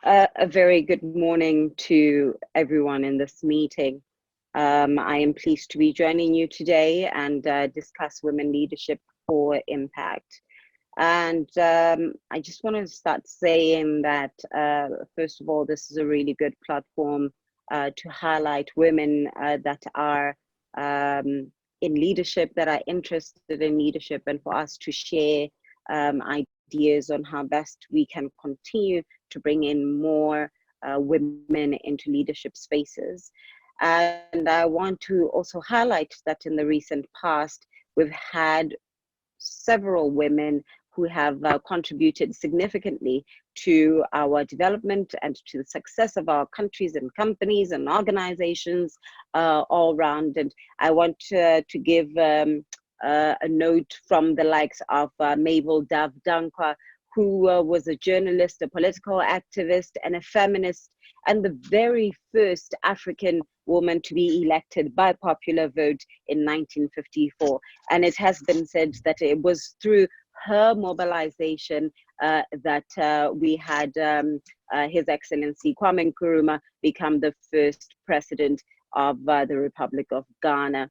A very good morning to everyone in this meeting. I am pleased to be joining you today and discuss women leadership for impact. And I just want to start saying that, first of all, this is a really good platform to highlight women that are in leadership, that are interested in leadership, and for us to share ideas on how best we can continue to bring in more women into leadership spaces. And I want to also highlight that in the recent past, we've had several women who have contributed significantly to our development and to the success of our countries and companies and organizations all around. And I want to give a note from the likes of Mabel Dav-Dankwa, who was a journalist, a political activist, and a feminist, and the very first African woman to be elected by popular vote in 1954. And it has been said that it was through her mobilization that we had His Excellency Kwame Nkrumah become the first president of the Republic of Ghana.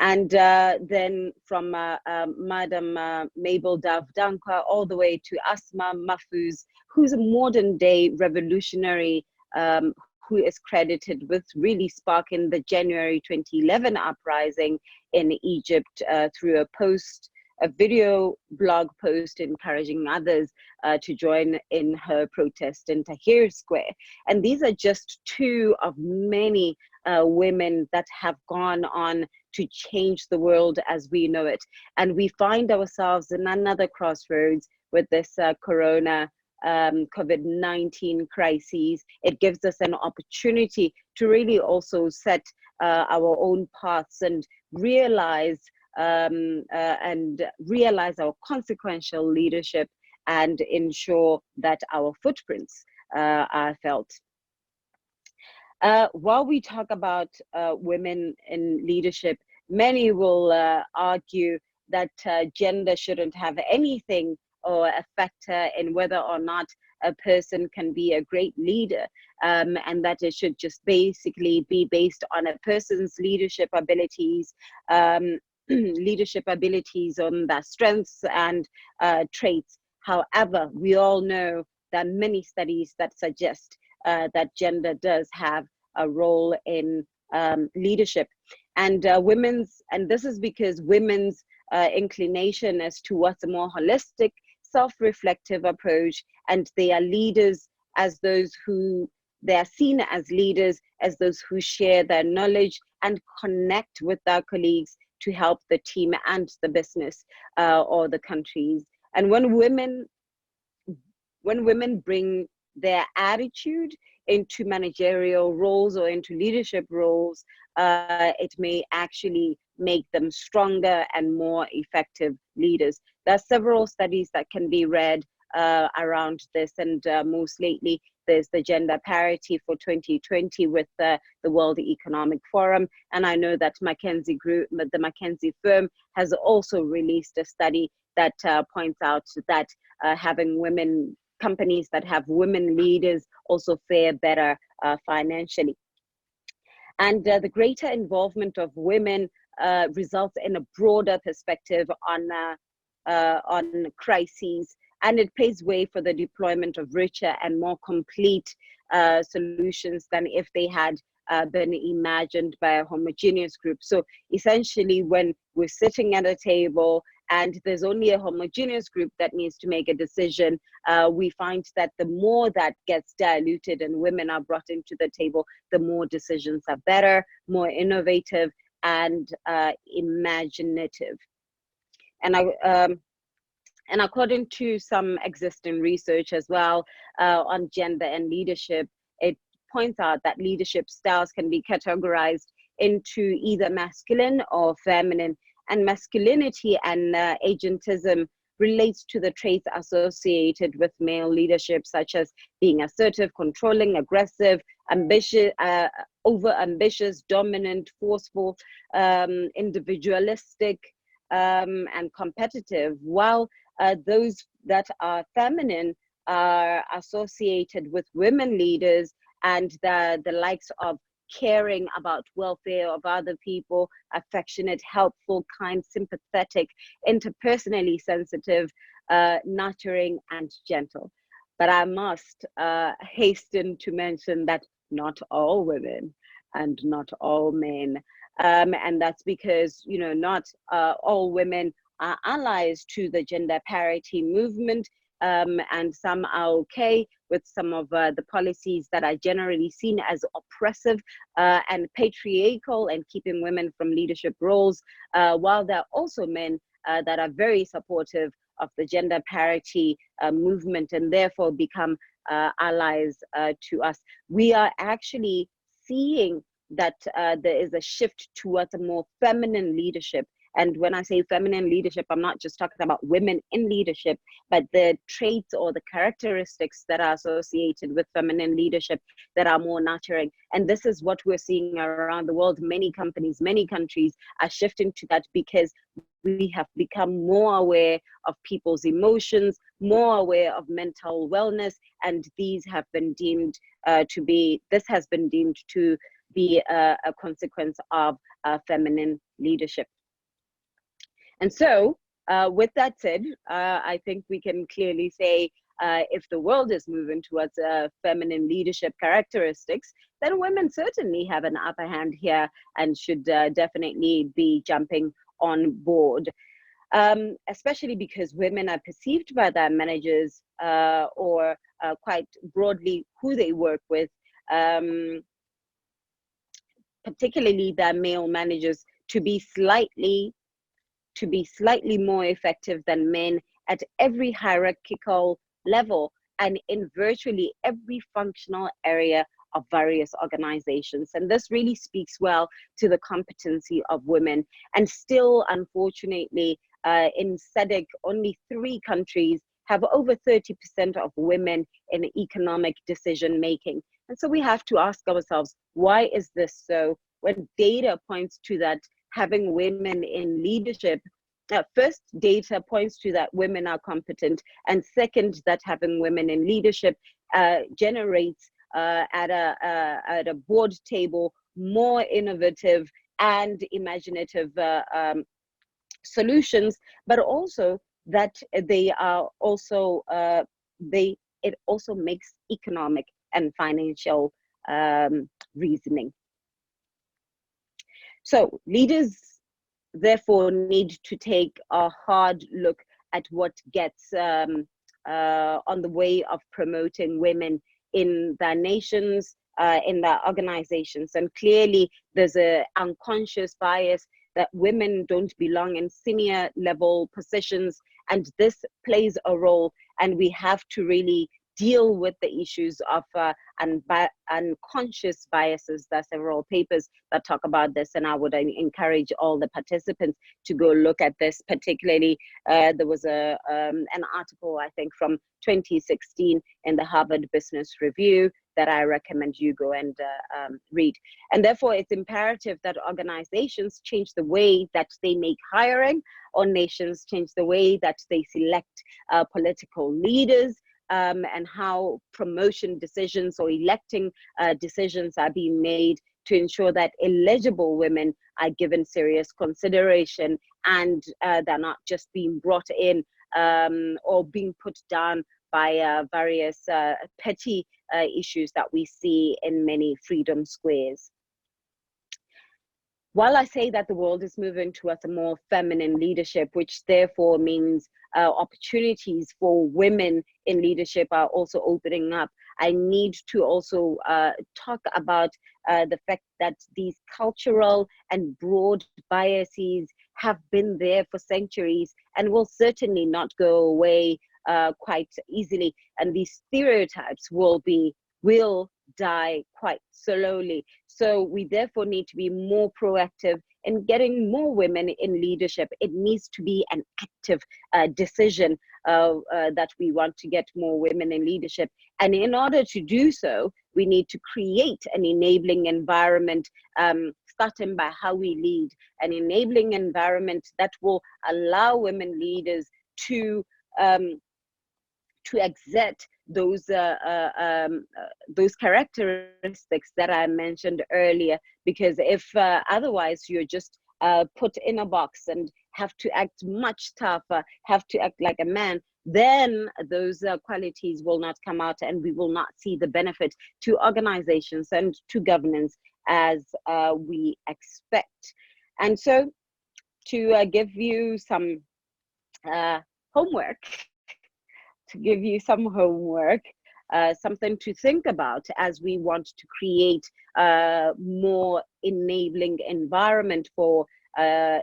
And then from Madam Mabel Dav-Dankwa all the way to Asma Mahfouz, who's a modern day revolutionary who is credited with really sparking the January 2011 uprising in Egypt through a video blog post encouraging others to join in her protest in Tahrir Square. And these are just two of many women that have gone on to change the world as we know it. And we find ourselves in another crossroads with this corona COVID-19 crises. It gives us an opportunity to really also set our own paths and realize our consequential leadership and ensure that our footprints are felt. While we talk about women in leadership, many will argue that gender shouldn't have anything or a factor in whether or not a person can be a great leader, and that it should just basically be based on a person's leadership abilities, on their strengths and traits. However, we all know that many studies that suggest that gender does have a role in leadership, and this is because women's inclination is towards a more holistic, self-reflective approach, and they are leaders as those who they are seen as leaders as those who share their knowledge and connect with their colleagues to help the team and the business or the countries. And when women bring their attitude into managerial roles or into leadership roles, it may actually make them stronger and more effective leaders. There are several studies that can be read around this, and most lately there's the gender parity for 2020 with the World Economic Forum. And I know that the McKinsey firm has also released a study that points out that having companies that have women leaders also fare better financially. And the greater involvement of women results in a broader perspective on crises, and it paves way for the deployment of richer and more complete solutions than if they had been imagined by a homogeneous group. So essentially, when we're sitting at a table and there's only a homogeneous group that needs to make a decision, we find that the more that gets diluted and women are brought into the table, the more decisions are better, more innovative, and imaginative. And according to some existing research as well on gender and leadership, it points out that leadership styles can be categorized into either masculine or feminine. And masculinity and agentism relates to the traits associated with male leadership, such as being assertive, controlling, aggressive, ambitious, over-ambitious, dominant, forceful, individualistic, and competitive, while those that are feminine are associated with women leaders and the likes of caring about welfare of other people, affectionate, helpful, kind, sympathetic, interpersonally sensitive, nurturing, and gentle. But I must hasten to mention that not all women and not all men. And that's because, not all women are allies to the gender parity movement, and some are okay with some of the policies that are generally seen as oppressive and patriarchal and keeping women from leadership roles, while there are also men that are very supportive of the gender parity movement and therefore become allies to us. We are actually seeing that there is a shift towards a more feminine leadership. And when I say feminine leadership, I'm not just talking about women in leadership, but the traits or the characteristics that are associated with feminine leadership that are more nurturing. And this is what we're seeing around the world. Many companies, many countries are shifting to that because we have become more aware of people's emotions, more aware of mental wellness, and these have been deemed this has been deemed to be a consequence of feminine leadership. And so, with that said, I think we can clearly say if the world is moving towards feminine leadership characteristics, then women certainly have an upper hand here and should definitely be jumping on board. Especially because women are perceived by their managers or quite broadly who they work with, particularly their male managers, to be slightly more effective than men at every hierarchical level and in virtually every functional area of various organizations. And this really speaks well to the competency of women. And still, unfortunately, in SADC, only 3 countries have over 30% of women in economic decision making. And so we have to ask ourselves, why is this so? When data points to that having women in leadership, first, data points to that women are competent, and second, that having women in leadership generates at a board table more innovative and imaginative solutions, but also that they are also it also makes economic and financial reasoning. So leaders therefore need to take a hard look at what gets on the way of promoting women in their nations, in their organizations. And clearly there's an unconscious bias that women don't belong in senior level positions, and this plays a role, and we have to really deal with the issues of unconscious biases. There are several papers that talk about this, and I would encourage all the participants to go look at this. Particularly, there was an article, I think, from 2016 in the Harvard Business Review that I recommend you go and read. And therefore, it's imperative that organizations change the way that they make hiring, or nations change the way that they select political leaders, and how promotion decisions or electing decisions are being made to ensure that eligible women are given serious consideration, and they're not just being brought in or being put down by various petty issues that we see in many freedom squares. While I say that the world is moving towards a more feminine leadership, which therefore means opportunities for women in leadership are also opening up, I need to also talk about the fact that these cultural and broad biases have been there for centuries and will certainly not go away quite easily. And these stereotypes will die quite slowly. So we therefore need to be more proactive in getting more women in leadership. It needs to be an active decision that we want to get more women in leadership. And in order to do so, we need to create an enabling environment, starting by how we lead, an enabling environment that will allow women leaders to exert those characteristics that I mentioned earlier. Because if otherwise you're just put in a box and have to act much tougher, have to act like a man, then those qualities will not come out, and we will not see the benefit to organizations and to governance as we expect. And so, to give you some homework, something to think about as we want to create a more enabling environment for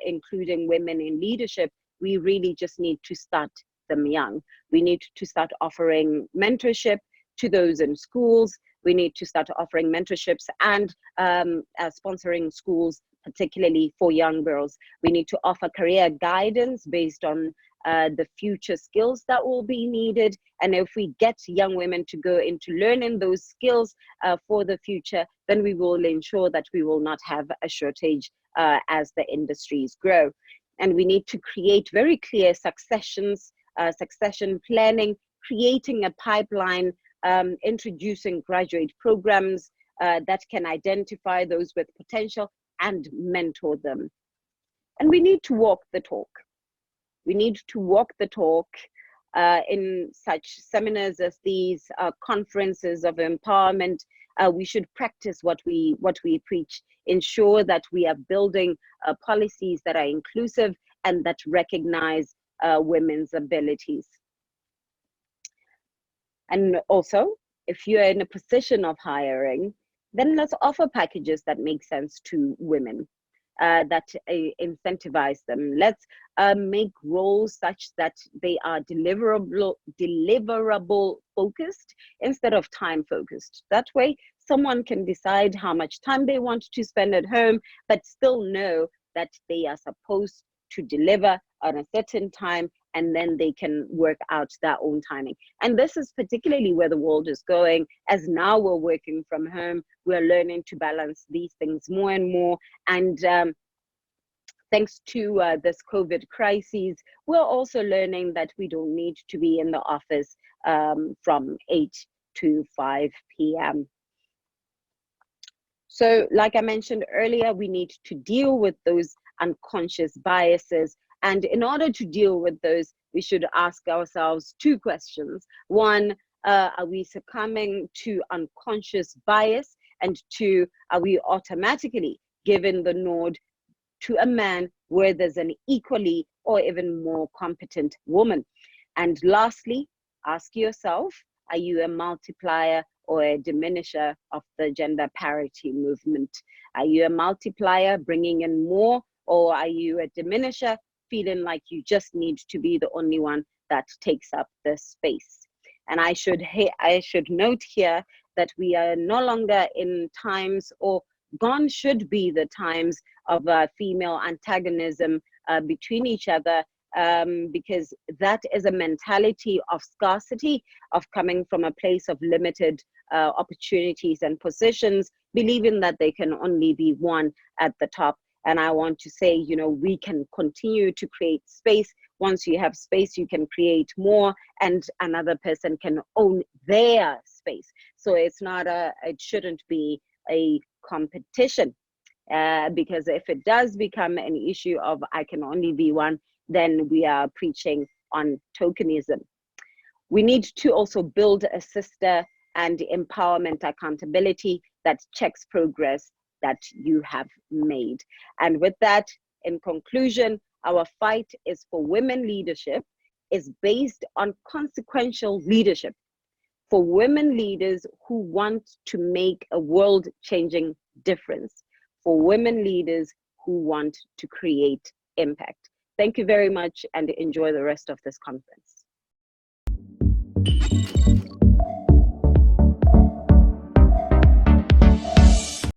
including women in leadership. We really just need to start them young. We need to start offering mentorship to those in schools. We need to start offering mentorships and sponsoring schools, particularly for young girls. We need to offer career guidance based on the future skills that will be needed. And if we get young women to go into learning those skills for the future, then we will ensure that we will not have a shortage as the industries grow. And we need to create very clear succession planning, creating a pipeline, introducing graduate programs that can identify those with potential and mentor them. And we need to walk the talk. We need to walk the talk in such seminars as these, conferences of empowerment. We should practice what we preach, ensure that we are building policies that are inclusive and that recognize women's abilities. And also, if you're in a position of hiring, then let's offer packages that make sense to women, that incentivize them. Let's make roles such that they are deliverable focused instead of time focused. That way, someone can decide how much time they want to spend at home, but still know that they are supposed to deliver on a certain time, and then they can work out their own timing. And this is particularly where the world is going. As now we're working from home, we're learning to balance these things more and more. And thanks to this COVID crisis, we're also learning that we don't need to be in the office from 8 to 5 p.m. So like I mentioned earlier, we need to deal with those unconscious biases. And in order to deal with those, we should ask ourselves two questions. One, are we succumbing to unconscious bias? And two, are we automatically giving the nod to a man where there's an equally or even more competent woman? And lastly, ask yourself, are you a multiplier or a diminisher of the gender parity movement? Are you a multiplier bringing in more, or are you a diminisher feeling like you just need to be the only one that takes up the space? And I should note here that we are no longer in times, or gone should be the times, of female antagonism between each other, because that is a mentality of scarcity, of coming from a place of limited opportunities and positions, believing that they can only be one at the top. And I want to say, we can continue to create space. Once you have space, you can create more, and another person can own their space. So it shouldn't be a competition, because if it does become an issue of I can only be one, then we are preaching on tokenism. We need to also build a sister and empowerment accountability that checks progress that you have made. And with that, in conclusion, our fight is for women leadership is based on consequential leadership, for women leaders who want to make a world-changing difference, for women leaders who want to create impact. Thank you very much, and enjoy the rest of this conference.